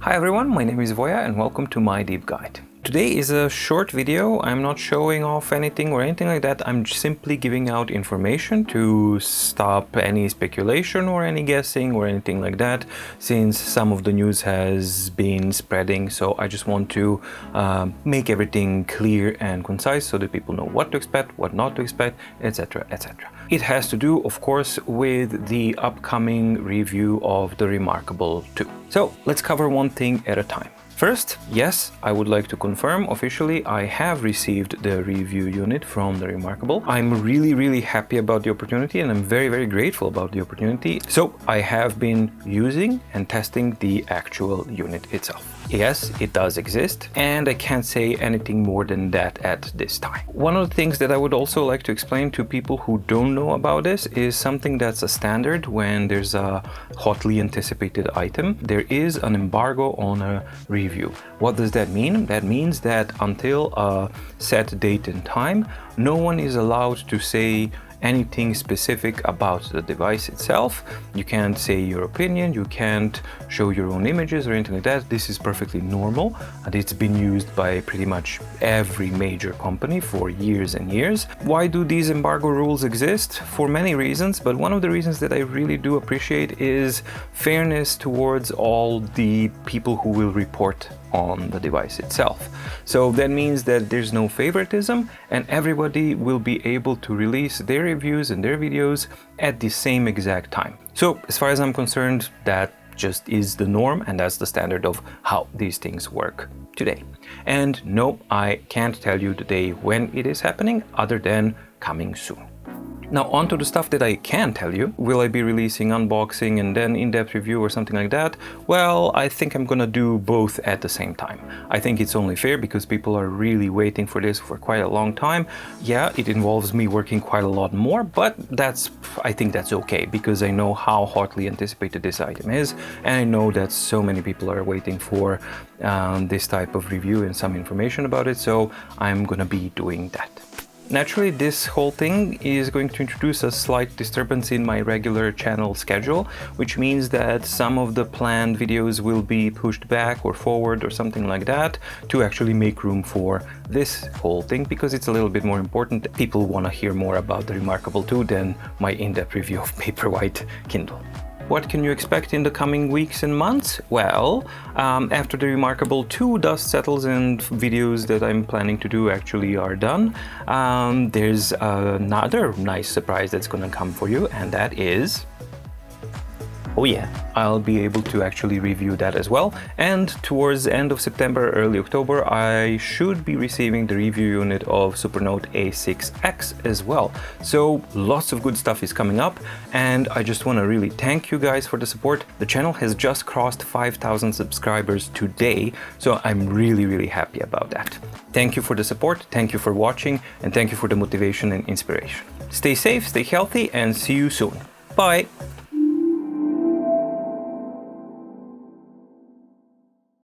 Hi everyone, my name is Voya and welcome to My Deep Guide. Today is a short video. I'm not showing off anything or anything like that. I'm simply giving out information to stop any speculation or any guessing or anything like that, since some of the news has been spreading. So I just want to make everything clear and concise so that people know what to expect, what not to expect, etc, etc. It has to do, of course, with the upcoming review of the Remarkable 2. So let's cover one thing at a time. First, yes, I would like to confirm officially I have received the review unit from the Remarkable. I'm really happy about the opportunity and I'm very grateful about the opportunity. So I have been using and testing the actual unit itself. Yes, it does exist, and I can't say anything more than that at this time. One of the things that I would also like to explain to people who don't know about this is something that's a standard when there's a hotly anticipated item. There is an embargo on a review. What does that mean? That means that until a set date and time, no one is allowed to say anything specific about the device itself. You can't say your opinion, you can't show your own images or anything like that. This is perfectly normal and it's been used by pretty much every major company for years and years. Why do these embargo rules exist? For many reasons, but one of the reasons that I really do appreciate is fairness towards all the people who will report on the device itself. So that means that there's no favoritism and everybody will be able to release their reviews and their videos at the same exact time. So as far as I'm concerned, that just is the norm and that's the standard of how these things work today. And no, I can't tell you the day when it is happening other than coming soon. Now on to the stuff that I can tell you. Will I be releasing unboxing and then in-depth review or something like that? Well, I think I'm gonna do both at the same time. I think it's only fair because people are really waiting for this for quite a long time. Yeah, it involves me working quite a lot more, but I think that's okay because I know how hotly anticipated this item is and I know that so many people are waiting for this type of review and some information about it, so I'm gonna be doing that. Naturally, this whole thing is going to introduce a slight disturbance in my regular channel schedule, which means that some of the planned videos will be pushed back or forward or something like that to actually make room for this whole thing, because it's a little bit more important. People want to hear more about the Remarkable 2 than my in-depth review of Paperwhite Kindle. What can you expect in the coming weeks and months? Well, after the Remarkable 2 dust settles and videos that I'm planning to do actually are done, there's another nice surprise that's gonna come for you, and that is... oh yeah, I'll be able to actually review that as well. And towards the end of September, early October, I should be receiving the review unit of Supernote A6X as well. So lots of good stuff is coming up and I just want to really thank you guys for the support. The channel has just crossed 5,000 subscribers today, so I'm really happy about that. Thank you for the support, thank you for watching, and thank you for the motivation and inspiration. Stay safe, stay healthy, and see you soon. Bye!